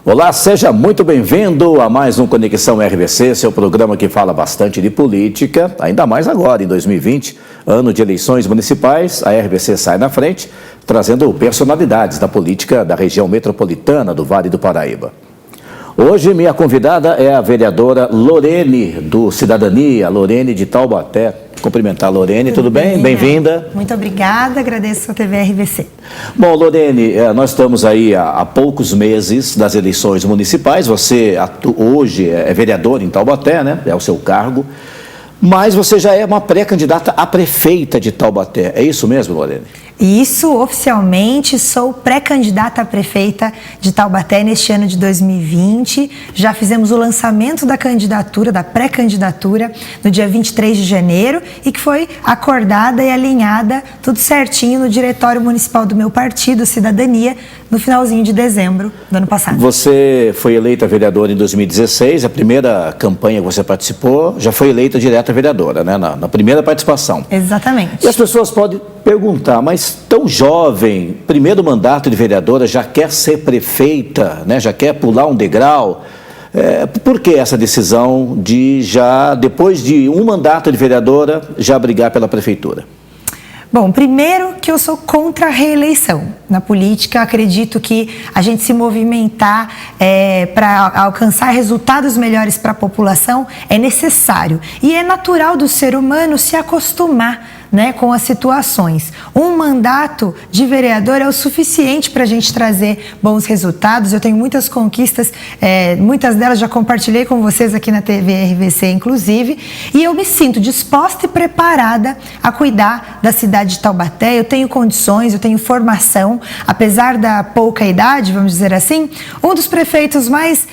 Olá, seja muito bem-vindo a mais um Conexão RBC, seu programa que fala bastante de política, ainda mais agora, em 2020, ano de eleições municipais. A RBC sai na frente, trazendo personalidades da política da região metropolitana do Vale do Paraíba. Hoje, minha convidada é a vereadora Lorene, do Cidadania, Lorene de Taubaté. Cumprimentar a Lorene, tudo bem? Bem-vinda. Muito obrigada, agradeço a TV RBC. Bom, Lorene, nós estamos aí há poucos meses das eleições municipais. Você hoje é vereadora em Taubaté, né? É o seu cargo. Mas você já é uma pré-candidata a prefeita de Taubaté. É isso mesmo, Lorene? Isso, oficialmente, sou pré-candidata a prefeita de Taubaté neste ano de 2020. Já fizemos o lançamento da candidatura, da pré-candidatura, no dia 23 de janeiro e que foi acordada e alinhada tudo certinho no diretório municipal do meu partido, Cidadania, no finalzinho de dezembro do ano passado. Você foi eleita vereadora em 2016, a primeira campanha que você participou, já foi eleita direta vereadora, né? Na primeira participação. Exatamente. E as pessoas podem perguntar, mas tão jovem, primeiro mandato de vereadora, já quer ser prefeita, né? Já quer pular um degrau. Por que essa decisão de já, depois de um mandato de vereadora, já brigar pela prefeitura? Bom, primeiro que eu sou contra a reeleição. Na política, acredito que a gente se movimentar para alcançar resultados melhores para a população é necessário. E é natural do ser humano se acostumar, né, com as situações. Um mandato de vereador é o suficiente para a gente trazer bons resultados. Eu tenho muitas conquistas, muitas delas já compartilhei com vocês aqui na TV RBC, inclusive, e eu me sinto disposta e preparada a cuidar da cidade de Taubaté. Eu tenho condições, eu tenho formação, apesar da pouca idade, vamos dizer assim. Um dos prefeitos mais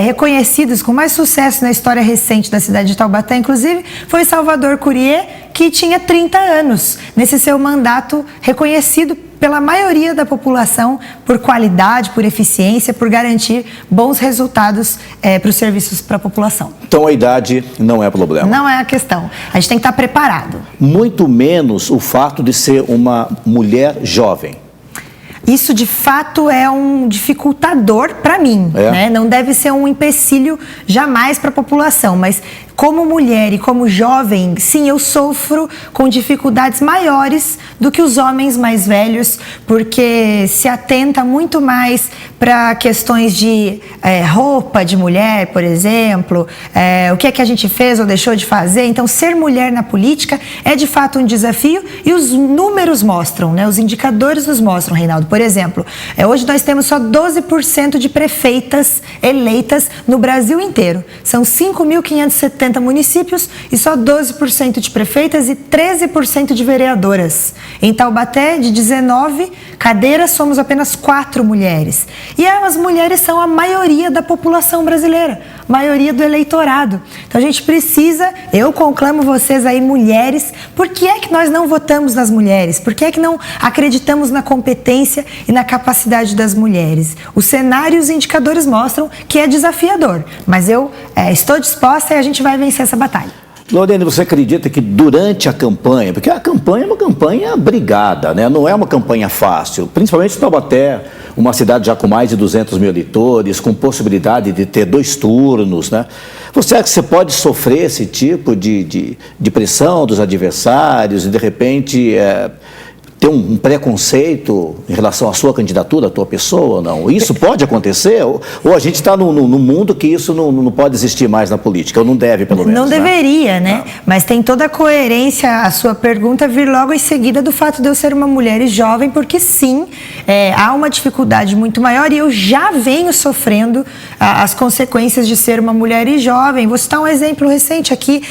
reconhecidos, com mais sucesso na história recente da cidade de Taubaté, inclusive, foi Salvador Courier, que tinha 30 anos, nesse seu mandato reconhecido pela maioria da população por qualidade, por eficiência, por garantir bons resultados para os serviços para a população. Então a idade não é problema? Não é a questão. A gente tem que estar preparado. Muito menos o fato de ser uma mulher jovem. Isso, de fato, é um dificultador para mim, né? Não deve ser um empecilho jamais para a população, mas como mulher e como jovem, sim, eu sofro com dificuldades maiores do que os homens mais velhos, porque se atenta muito mais para questões de roupa de mulher, por exemplo, o que é que a gente fez ou deixou de fazer. Então, ser mulher na política é de fato um desafio e os números mostram, né? Os indicadores nos mostram, Reinaldo. Por exemplo, hoje nós temos só 12% de prefeitas eleitas no Brasil inteiro. São 5.570 municípios e só 12% de prefeitas e 13% de vereadoras. Em Taubaté, de 19 cadeiras, somos apenas 4 mulheres. E as mulheres são a maioria da população brasileira, maioria do eleitorado. Então a gente precisa, eu conclamo vocês aí, mulheres, por que é que nós não votamos nas mulheres? Por que é que não acreditamos na competência e na capacidade das mulheres? O cenário e os indicadores mostram que é desafiador, mas eu estou disposta e a gente vai vencer essa batalha. Lorene, você acredita que durante a campanha, porque a campanha é uma campanha brigada, né? Não é uma campanha fácil, principalmente em Taubaté, uma cidade já com mais de 200 mil eleitores, com possibilidade de ter 2 turnos, né? Você acha que você pode sofrer esse tipo de pressão dos adversários e, de repente, ter um preconceito em relação à sua candidatura, à tua pessoa ou não? Isso pode acontecer? Ou a gente está num mundo que isso não pode existir mais na política, ou não deve, pelo menos? Não deveria, né? Mas tem toda a coerência a sua pergunta vir logo em seguida do fato de eu ser uma mulher e jovem, porque sim, há uma dificuldade muito maior e eu já venho sofrendo as consequências de ser uma mulher e jovem. Vou citar um exemplo recente aqui,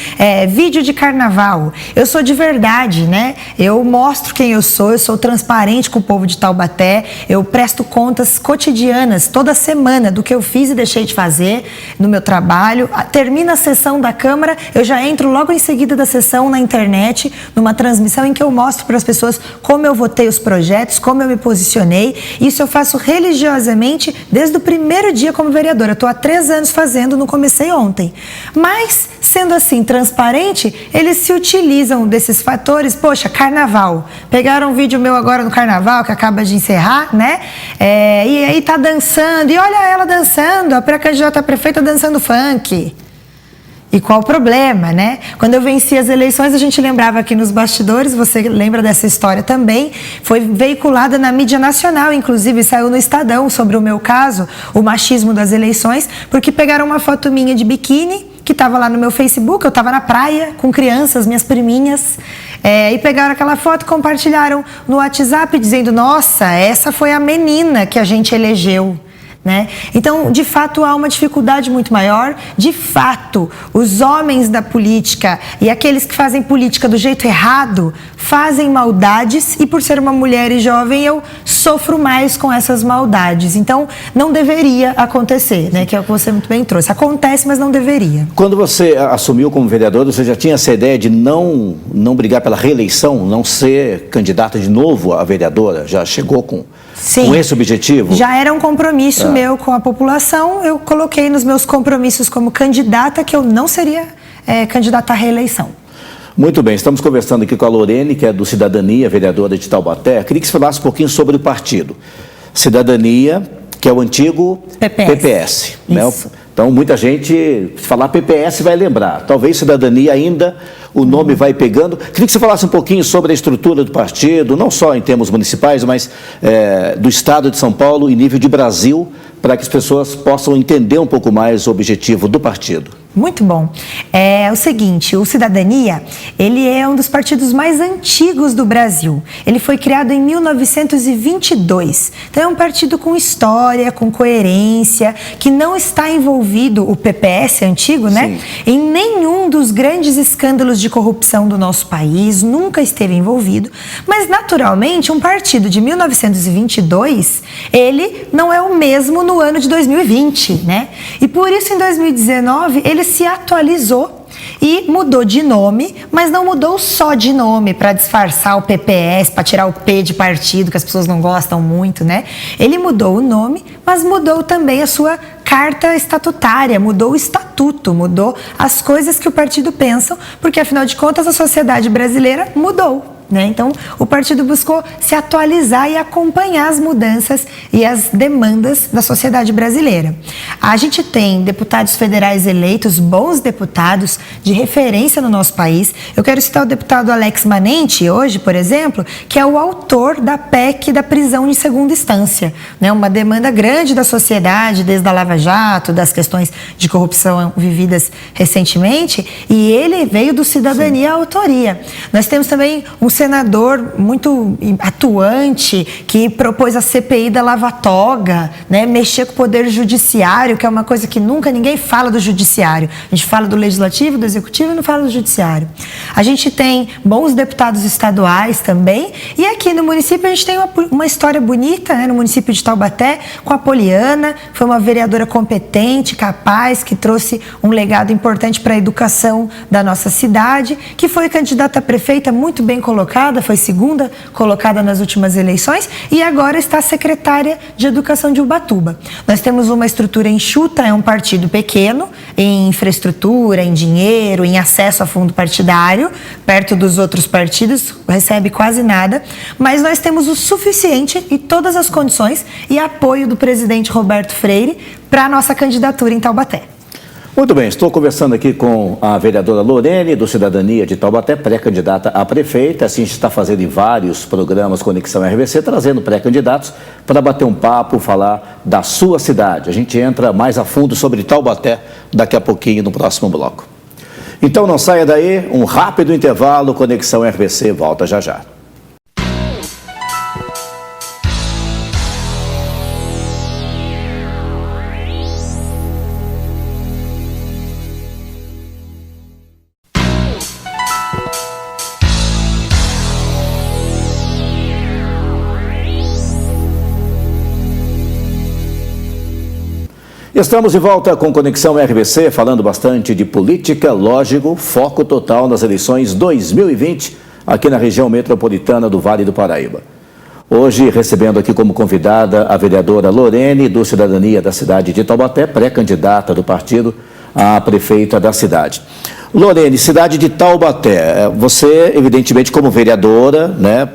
vídeo de carnaval. Eu sou de verdade, né? Eu mostro quem eu sou transparente com o povo de Taubaté, eu presto contas cotidianas, toda semana, do que eu fiz e deixei de fazer no meu trabalho. Termina a sessão da Câmara, eu já entro logo em seguida da sessão na internet, numa transmissão em que eu mostro para as pessoas como eu votei os projetos, como eu me posicionei. Isso eu faço religiosamente desde o primeiro dia como vereadora. Eu estou há 3 anos fazendo, não comecei ontem. Mas, sendo assim transparente, eles se utilizam desses fatores. Poxa, carnaval, pegaram um vídeo meu agora no carnaval, que acaba de encerrar, né? E aí tá dançando, e olha ela dançando, a pré-candidata a prefeita dançando funk. E qual o problema, né? Quando eu venci as eleições, a gente lembrava aqui nos bastidores, você lembra dessa história também, foi veiculada na mídia nacional, inclusive saiu no Estadão sobre o meu caso, o machismo das eleições, porque pegaram uma foto minha de biquíni, que estava lá no meu Facebook, eu estava na praia com crianças, minhas priminhas, e pegaram aquela foto e compartilharam no WhatsApp dizendo, nossa, essa foi a menina que a gente elegeu. Né? Então, de fato, há uma dificuldade muito maior. De fato, os homens da política e aqueles que fazem política do jeito errado fazem maldades e, por ser uma mulher e jovem, eu sofro mais com essas maldades. Então, não deveria acontecer, né? Que é o que você muito bem trouxe. Acontece, mas não deveria. Quando você assumiu como vereadora, você já tinha essa ideia de não brigar pela reeleição, não ser candidata de novo a vereadora? Já chegou com esse objetivo? Já era um compromisso meu com a população. Eu coloquei nos meus compromissos como candidata que eu não seria candidata à reeleição. Muito bem, estamos conversando aqui com a Lorene, que é do Cidadania, vereadora de Taubaté. Queria que você falasse um pouquinho sobre o partido. Cidadania, que é o antigo PPS. Né? Então, muita gente, se falar PPS, vai lembrar. Talvez Cidadania ainda, o nome vai pegando. Queria que você falasse um pouquinho sobre a estrutura do partido, não só em termos municipais, mas do Estado de São Paulo e nível de Brasil, para que as pessoas possam entender um pouco mais o objetivo do partido. Muito bom. É o seguinte, o Cidadania, ele é um dos partidos mais antigos do Brasil. Ele foi criado em 1922. Então é um partido com história, com coerência, que não está envolvido, o PPS antigo, né? Sim. Em nenhum dos grandes escândalos de corrupção do nosso país, nunca esteve envolvido. Mas, naturalmente, um partido de 1922, ele não é o mesmo no ano de 2020, né? E por isso, em 2019, ele se atualizou e mudou de nome, mas não mudou só de nome para disfarçar o PPS, para tirar o P de partido, que as pessoas não gostam muito, né? Ele mudou o nome, mas mudou também a sua carta estatutária, mudou o estatuto, mudou as coisas que o partido pensa, porque afinal de contas a sociedade brasileira mudou. Né? Então, o partido buscou se atualizar e acompanhar as mudanças e as demandas da sociedade brasileira. A gente tem deputados federais eleitos, bons deputados de referência no nosso país. Eu quero citar o deputado Alex Manente, hoje, por exemplo, que é o autor da PEC da prisão em segunda instância. Né? Uma demanda grande da sociedade, desde a Lava Jato, das questões de corrupção vividas recentemente, e ele veio do Cidadania à autoria. Nós temos também um senador muito atuante que propôs a CPI da Lava Toga, né, mexer com o poder judiciário, que é uma coisa que nunca ninguém fala do judiciário. A gente fala do legislativo, do executivo e não fala do judiciário. A gente tem bons deputados estaduais também, e aqui no município a gente tem uma história bonita, né, no município de Taubaté, com a Poliana, foi uma vereadora competente, capaz, que trouxe um legado importante para a educação da nossa cidade, que foi candidata a prefeita muito bem colocada, foi segunda colocada nas últimas eleições e agora está secretária de Educação de Ubatuba. Nós temos uma estrutura enxuta, é um partido pequeno, em infraestrutura, em dinheiro, em acesso a fundo partidário, perto dos outros partidos, recebe quase nada, mas nós temos o suficiente e todas as condições e apoio do presidente Roberto Freire para a nossa candidatura em Taubaté. Muito bem, estou conversando aqui com a vereadora Lorene, do Cidadania de Taubaté, pré-candidata a prefeita. Assim, a gente está fazendo em vários programas Conexão RVC, trazendo pré-candidatos para bater um papo, falar da sua cidade. A gente entra mais a fundo sobre Taubaté daqui a pouquinho no próximo bloco. Então não saia daí, um rápido intervalo, Conexão RVC volta já já. Estamos de volta com Conexão RVC, falando bastante de política, lógico, foco total nas eleições 2020, aqui na região metropolitana do Vale do Paraíba. Hoje, recebendo aqui como convidada a vereadora Lorene, do Cidadania da cidade de Taubaté, pré-candidata do partido a prefeita da cidade. Lorene, cidade de Taubaté, você, evidentemente, como vereadora, né,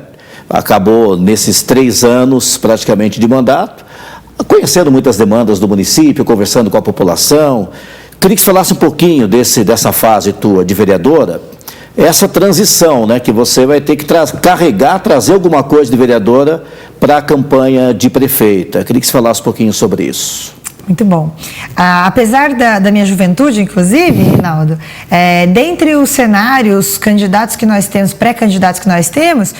acabou nesses 3 anos praticamente de mandato, conhecendo muitas demandas do município, conversando com a população. Queria que você falasse um pouquinho dessa fase tua de vereadora, essa transição, né, que você vai ter que trazer alguma coisa de vereadora para a campanha de prefeita. Queria que você falasse um pouquinho sobre isso. Muito bom. Apesar da minha juventude, inclusive, Reinaldo, dentre os cenários, candidatos que nós temos, pré-candidatos que nós temos,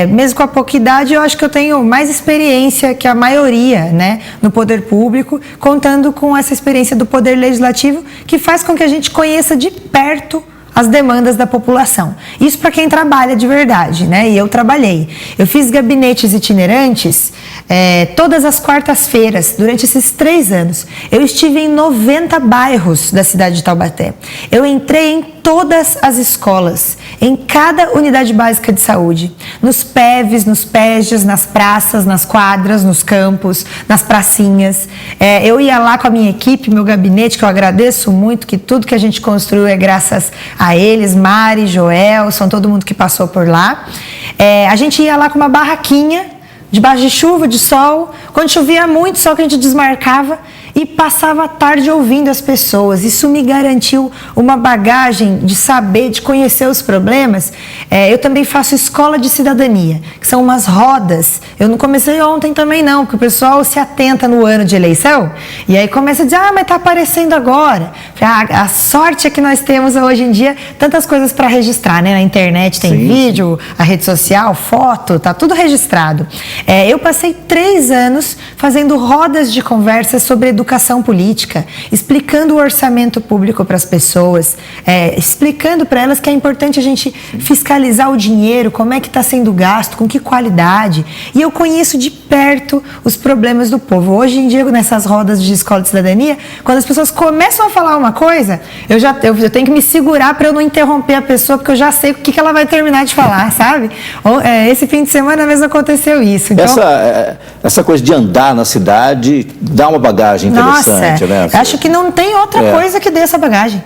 mesmo com a pouca idade, eu acho que eu tenho mais experiência que a maioria, né, no poder público, contando com essa experiência do poder legislativo, que faz com que a gente conheça de perto as demandas da população. Isso para quem trabalha de verdade, né? E eu trabalhei. Eu fiz gabinetes itinerantes todas as quartas-feiras, durante esses 3 anos. Eu estive em 90 bairros da cidade de Taubaté. Eu entrei em todas as escolas, em cada unidade básica de saúde, nos PEVs, nos PEJs, nas praças, nas quadras, nos campos, nas pracinhas. Eu ia lá com a minha equipe, meu gabinete, que eu agradeço muito, que tudo que a gente construiu é graças a eles, Mari, Joel, são todo mundo que passou por lá. A gente ia lá com uma barraquinha, debaixo de chuva, de sol, quando chovia muito, só que a gente desmarcava e passava a tarde ouvindo as pessoas. Isso me garantiu uma bagagem de saber, de conhecer os problemas. Eu também faço escola de cidadania, que são umas rodas. Eu não comecei ontem também não, porque o pessoal se atenta no ano de eleição e aí começa a dizer, mas está aparecendo agora. A sorte é que nós temos hoje em dia tantas coisas para registrar, né? Na internet tem vídeo, a rede social, foto, tá tudo registrado. Eu passei 3 anos fazendo rodas de conversa sobre educação política, explicando o orçamento público para as pessoas, explicando para elas que é importante a gente fiscalizar o dinheiro, como é que está sendo gasto, com que qualidade. E eu conheço de perto os problemas do povo. Hoje em dia, nessas rodas de escola de cidadania, quando as pessoas começam a falar uma coisa, eu tenho que me segurar para eu não interromper a pessoa, porque eu já sei o que ela vai terminar de falar, sabe? Esse fim de semana mesmo aconteceu isso. Então, essa coisa de andar na cidade dá uma bagagem interessante, né? Acho que não tem outra coisa que dê essa bagagem.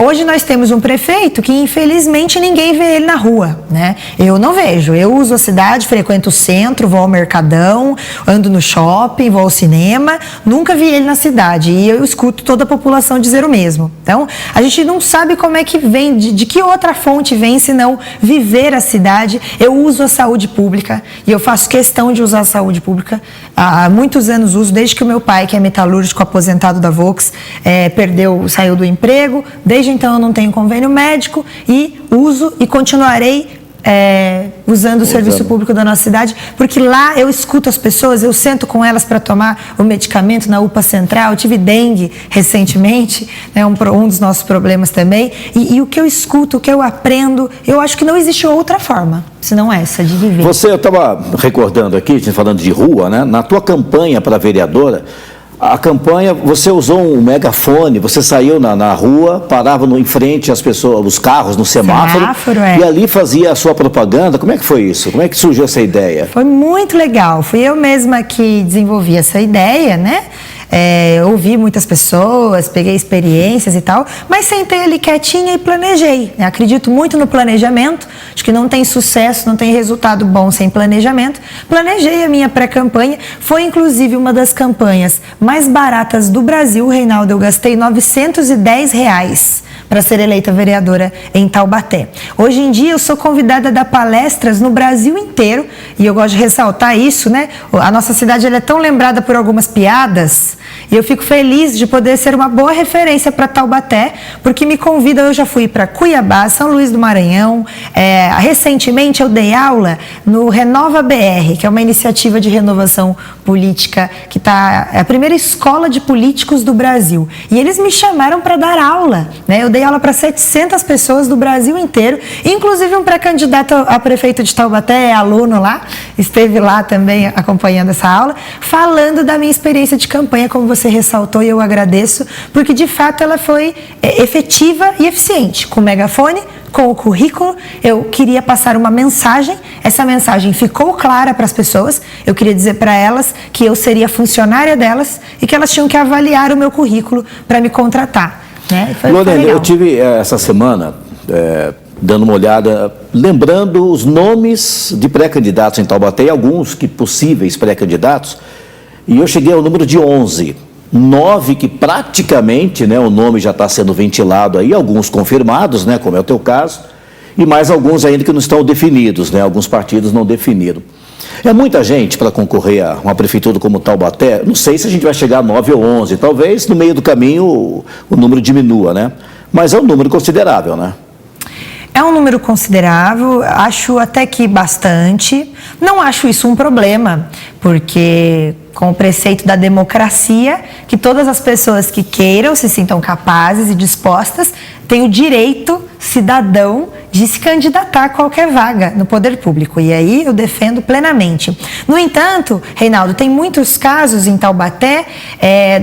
Hoje nós temos um prefeito que, infelizmente, ninguém vê ele na rua, né? Eu não vejo. Eu uso a cidade, frequento o centro, vou ao Mercadão, ando no shopping, vou ao cinema, nunca vi ele na cidade. E eu escuto toda a população dizer o mesmo. Então, a gente não sabe como é que vem, de que outra fonte vem, senão viver a cidade. Eu uso a saúde pública e eu faço questão de usar a saúde pública. Há muitos anos uso, desde que o meu pai, que é metalúrgico aposentado da Volks, saiu do emprego. Desde então eu não tenho convênio médico e uso e continuarei usando o serviço público da nossa cidade, porque lá eu escuto as pessoas, eu sento com elas para tomar o medicamento na UPA Central. Eu tive dengue recentemente, né, um dos nossos problemas também, e o que eu escuto, o que eu aprendo, eu acho que não existe outra forma, senão essa, de viver. Eu estava recordando aqui, falando de rua, né, na tua campanha para vereadora, a campanha, você usou um megafone, você saiu na rua, parava em frente às pessoas, os carros no semáforo, e ali fazia a sua propaganda. Como é que foi isso? Como é que surgiu essa ideia? Foi muito legal. Fui eu mesma que desenvolvi essa ideia, né? Ouvi muitas pessoas, peguei experiências e tal, mas sentei ali quietinha e planejei. Acredito muito no planejamento, acho que não tem sucesso, não tem resultado bom sem planejamento. Planejei a minha pré-campanha, foi inclusive uma das campanhas mais baratas do Brasil, Reinaldo. Eu gastei R$910 para ser eleita vereadora em Taubaté. Hoje em dia eu sou convidada a dar palestras no Brasil inteiro e eu gosto de ressaltar isso, né? A nossa cidade ela é tão lembrada por algumas piadas e eu fico feliz de poder ser uma boa referência para Taubaté, porque me convidam. Eu já fui para Cuiabá, São Luís do Maranhão, recentemente eu dei aula no Renova BR, que é uma iniciativa de renovação política que é a primeira escola de políticos do Brasil, e eles me chamaram para dar aula, né? Eu dei aula para 700 pessoas do Brasil inteiro, inclusive um pré-candidato a prefeito de Taubaté, aluno lá, esteve lá também acompanhando essa aula, falando da minha experiência de campanha, como você ressaltou, e eu agradeço, porque de fato ela foi efetiva e eficiente, com o megafone, com o currículo. Eu queria passar uma mensagem, essa mensagem ficou clara para as pessoas, eu queria dizer para elas que eu seria funcionária delas e que elas tinham que avaliar o meu currículo para me contratar. Né? Lorena, eu tive essa semana dando uma olhada, lembrando os nomes de pré-candidatos em Taubaté e alguns que possíveis pré-candidatos, e eu cheguei ao número de 11. 9 que praticamente, né, o nome já está sendo ventilado aí, alguns confirmados, né, como é o teu caso, e mais alguns ainda que não estão definidos, né, alguns partidos não definiram. É muita gente para concorrer a uma prefeitura como Taubaté. Não sei se a gente vai chegar a 9 ou 11, talvez no meio do caminho o número diminua, né? Mas é um número considerável, né? É um número considerável, acho até que bastante. Não acho isso um problema, porque com o preceito da democracia, que todas as pessoas que queiram, se sintam capazes e dispostas, têm o direito cidadão de se candidatar a qualquer vaga no poder público. E aí eu defendo plenamente. No entanto, Reinaldo, tem muitos casos em Taubaté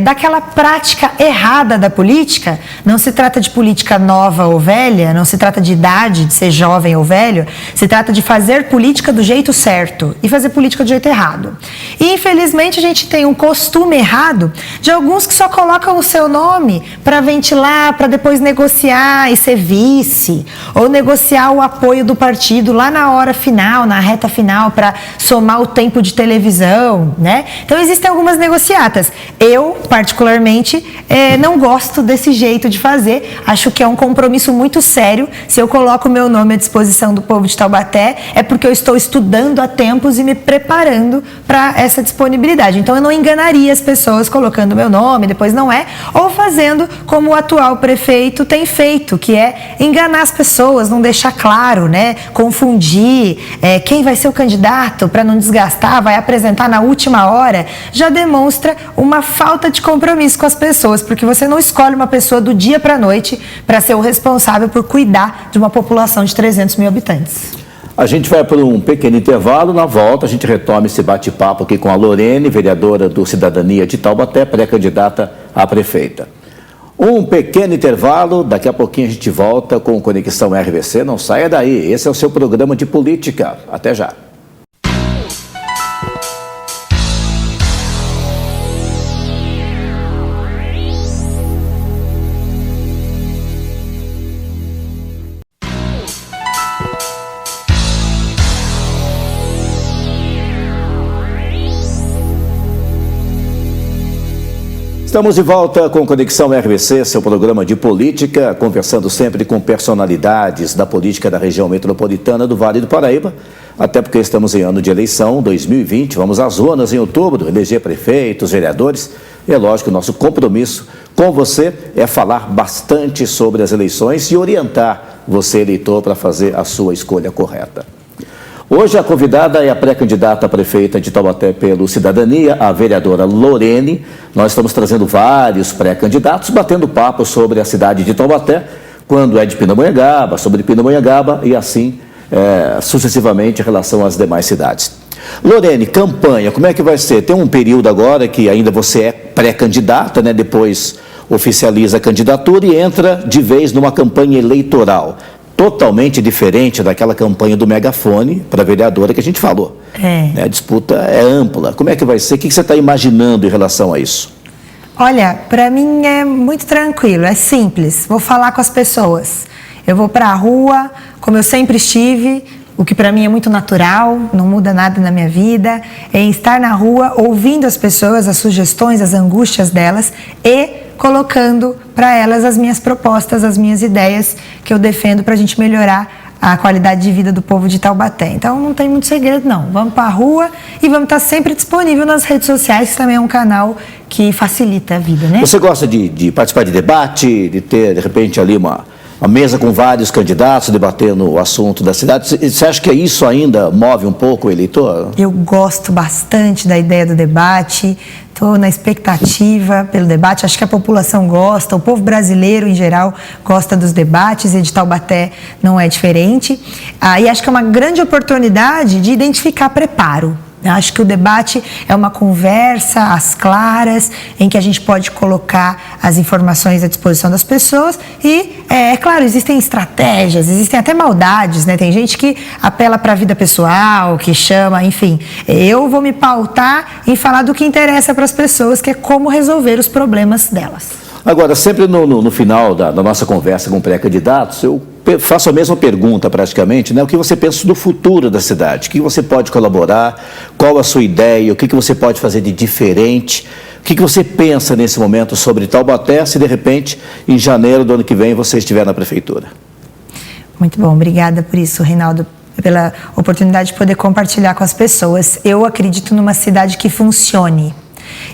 daquela prática errada da política. Não se trata de política nova ou velha, não se trata de idade, de ser jovem ou velho, se trata de fazer política do jeito certo e fazer política do jeito errado. E infelizmente a gente tem um costume errado de alguns que só colocam o seu nome para ventilar, para depois negociar e ser vice, ou negociar o apoio do partido lá na hora final, na reta final, para somar o tempo de televisão, né? Então existem algumas negociatas. Eu, particularmente, não gosto desse jeito de fazer. Acho que é um compromisso muito sério. Se eu coloco o meu nome à disposição do povo de Taubaté, é porque eu estou estudando há tempos e me preparando para essa disponibilidade. Então eu não enganaria as pessoas colocando o meu nome, depois não é, ou fazendo como o atual prefeito tem feito, que é enganar as pessoas, não deixar claro, né? Confundir quem vai ser o candidato para não desgastar, vai apresentar na última hora, já demonstra uma falta de compromisso com as pessoas, porque você não escolhe uma pessoa do dia para a noite para ser o responsável por cuidar de uma população de 300 mil habitantes. A gente vai por um pequeno intervalo, na volta a gente retoma esse bate-papo aqui com a Lorene, vereadora do Cidadania de Taubaté, pré-candidata a prefeita. Um pequeno intervalo, daqui a pouquinho a gente volta com Conexão RVC, não saia daí, esse é o seu programa de política, até já. Estamos de volta com Conexão RVC, seu programa de política, conversando sempre com personalidades da política da região metropolitana do Vale do Paraíba, até porque estamos em ano de eleição 2020, vamos às urnas em outubro, eleger prefeitos, vereadores, e é lógico, o nosso compromisso com você é falar bastante sobre as eleições e orientar você, eleitor, para fazer a sua escolha correta. Hoje a convidada é a pré-candidata a prefeita de Taubaté pelo Cidadania, a vereadora Lorene. Nós estamos trazendo vários pré-candidatos, batendo papo sobre a cidade de Taubaté, quando é de Pindamonhangaba, sobre Pindamonhangaba e assim sucessivamente em relação às demais cidades. Lorene, campanha, como é que vai ser? Tem um período agora que ainda você é pré-candidata, né? Depois oficializa a candidatura e entra de vez numa campanha eleitoral. Totalmente diferente daquela campanha do megafone para a vereadora que a gente falou. A disputa é ampla. Como é que vai ser? O que você está imaginando em relação a isso? Olha, para mim é muito tranquilo, é simples. Vou falar com as pessoas. Eu vou para a rua, como eu sempre estive, o que para mim é muito natural, não muda nada na minha vida, é estar na rua ouvindo as pessoas, as sugestões, as angústias delas e colocando para elas as minhas propostas, as minhas ideias que eu defendo para a gente melhorar a qualidade de vida do povo de Taubaté. Então não tem muito segredo não, vamos para a rua e vamos estar sempre disponível nas redes sociais, que também é um canal que facilita a vida, né? Você gosta de participar de debate, de ter de repente ali uma mesa com vários candidatos debatendo o assunto da cidade? Você acha que isso ainda move um pouco o eleitor? Eu gosto bastante da ideia do debate, estou na expectativa pelo debate, acho que a população gosta, o povo brasileiro em geral gosta dos debates e de Taubaté não é diferente. E acho que é uma grande oportunidade de identificar preparo. Acho que o debate é uma conversa às claras, em que a gente pode colocar as informações à disposição das pessoas e, é claro, existem estratégias, existem até maldades, né? Tem gente que apela para a vida pessoal, que chama, enfim. Eu vou me pautar em falar do que interessa para as pessoas, que é como resolver os problemas delas. Agora, sempre no final da nossa conversa com pré-candidatos, eu faço a mesma pergunta praticamente, né? O que você pensa do futuro da cidade? O que você pode colaborar? Qual a sua ideia? O que você pode fazer de diferente? O que você pensa nesse momento sobre Taubaté, se de repente, em janeiro do ano que vem, você estiver na prefeitura? Muito bom, obrigada por isso, Reinaldo, pela oportunidade de poder compartilhar com as pessoas. Eu acredito numa cidade que funcione.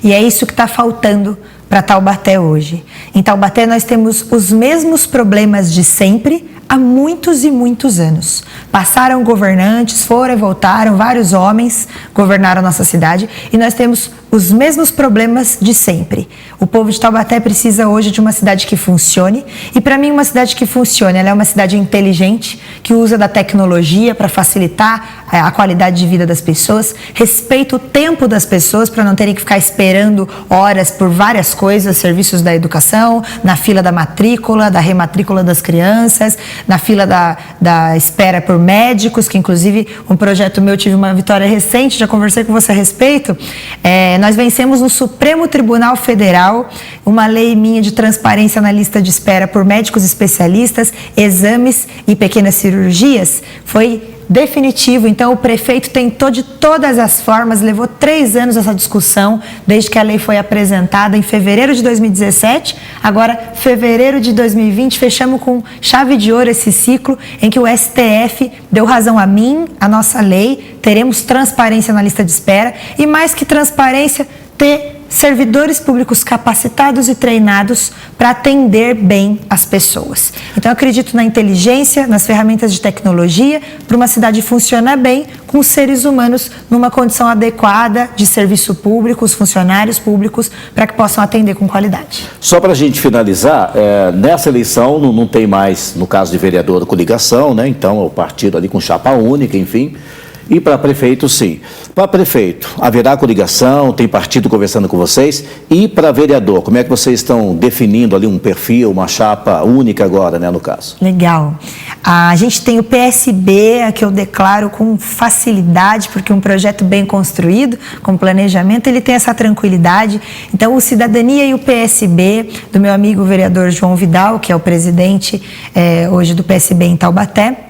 E é isso que está faltando para Taubaté hoje. Em Taubaté nós temos os mesmos problemas de sempre há muitos e muitos anos. Passaram governantes, foram e voltaram, vários homens governaram a nossa cidade e nós temos os mesmos problemas de sempre. O povo de Taubaté precisa hoje de uma cidade que funcione e para mim uma cidade que funcione, ela é uma cidade inteligente, que usa da tecnologia para facilitar a qualidade de vida das pessoas, respeita o tempo das pessoas para não terem que ficar esperando horas por várias coisas, serviços da educação, na fila da matrícula, da rematrícula das crianças, na fila da espera por médicos, que inclusive um projeto meu tive uma vitória recente, já conversei com você a respeito. Nós vencemos no Supremo Tribunal Federal uma lei minha de transparência na lista de espera por médicos especialistas, exames e pequenas cirurgias. Foi definitivo, então o prefeito tentou de todas as formas, levou 3 anos essa discussão, desde que a lei foi apresentada em fevereiro de 2017, agora fevereiro de 2020, fechamos com chave de ouro esse ciclo em que o STF deu razão a mim, a nossa lei, teremos transparência na lista de espera e mais que transparência, ter servidores públicos capacitados e treinados para atender bem as pessoas. Então, eu acredito na inteligência, nas ferramentas de tecnologia, para uma cidade funcionar bem, com os seres humanos numa condição adequada de serviço público, os funcionários públicos, para que possam atender com qualidade. Só para a gente finalizar, nessa eleição não tem mais, no caso de vereador, coligação, né? Então, o partido ali com chapa única, enfim. E para prefeito, sim. Para prefeito, haverá coligação, tem partido conversando com vocês? E para vereador, como é que vocês estão definindo ali um perfil, uma chapa única agora, né, no caso? Legal. A gente tem o PSB, que eu declaro com facilidade, porque um projeto bem construído, com planejamento, ele tem essa tranquilidade. Então, o Cidadania e o PSB, do meu amigo vereador João Vidal, que é o presidente hoje do PSB em Taubaté,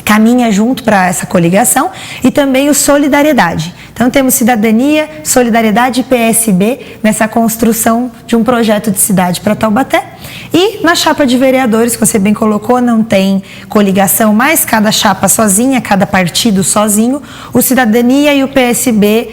caminha junto para essa coligação, e também o Solidariedade. Então temos Cidadania, Solidariedade e PSB nessa construção de um projeto de cidade para Taubaté. E na chapa de vereadores, que você bem colocou, não tem coligação mais, cada chapa sozinha, cada partido sozinho. O Cidadania e o PSB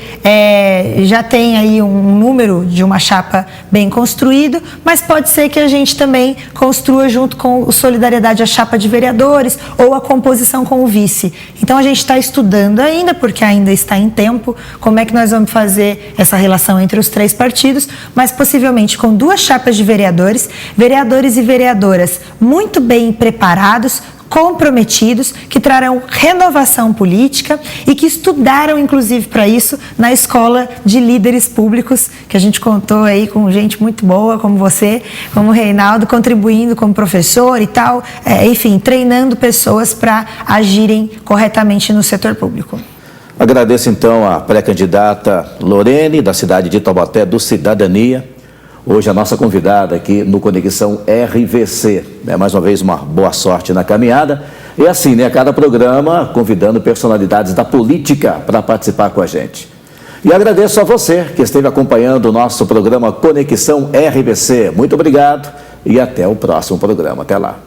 já tem aí um número de uma chapa bem construído, mas pode ser que a gente também construa junto com o Solidariedade a chapa de vereadores ou a composição com o vice. Então a gente está estudando ainda, porque ainda está em tempo, como é que nós vamos fazer essa relação entre os 3 partidos, mas possivelmente com 2 chapas de vereadores e vereadoras muito bem preparados, comprometidos, que trarão renovação política e que estudaram, inclusive, para isso, na escola de líderes públicos, que a gente contou aí com gente muito boa, como você, como o Reinaldo, contribuindo como professor e tal, enfim, treinando pessoas para agirem corretamente no setor público. Agradeço, então, a pré-candidata Lorene, da cidade de Taubaté, do Cidadania. Hoje a nossa convidada aqui no Conexão RVC. Mais uma vez, uma boa sorte na caminhada. E assim, né, cada programa convidando personalidades da política para participar com a gente. E agradeço a você que esteve acompanhando o nosso programa Conexão RVC. Muito obrigado e até o próximo programa. Até lá.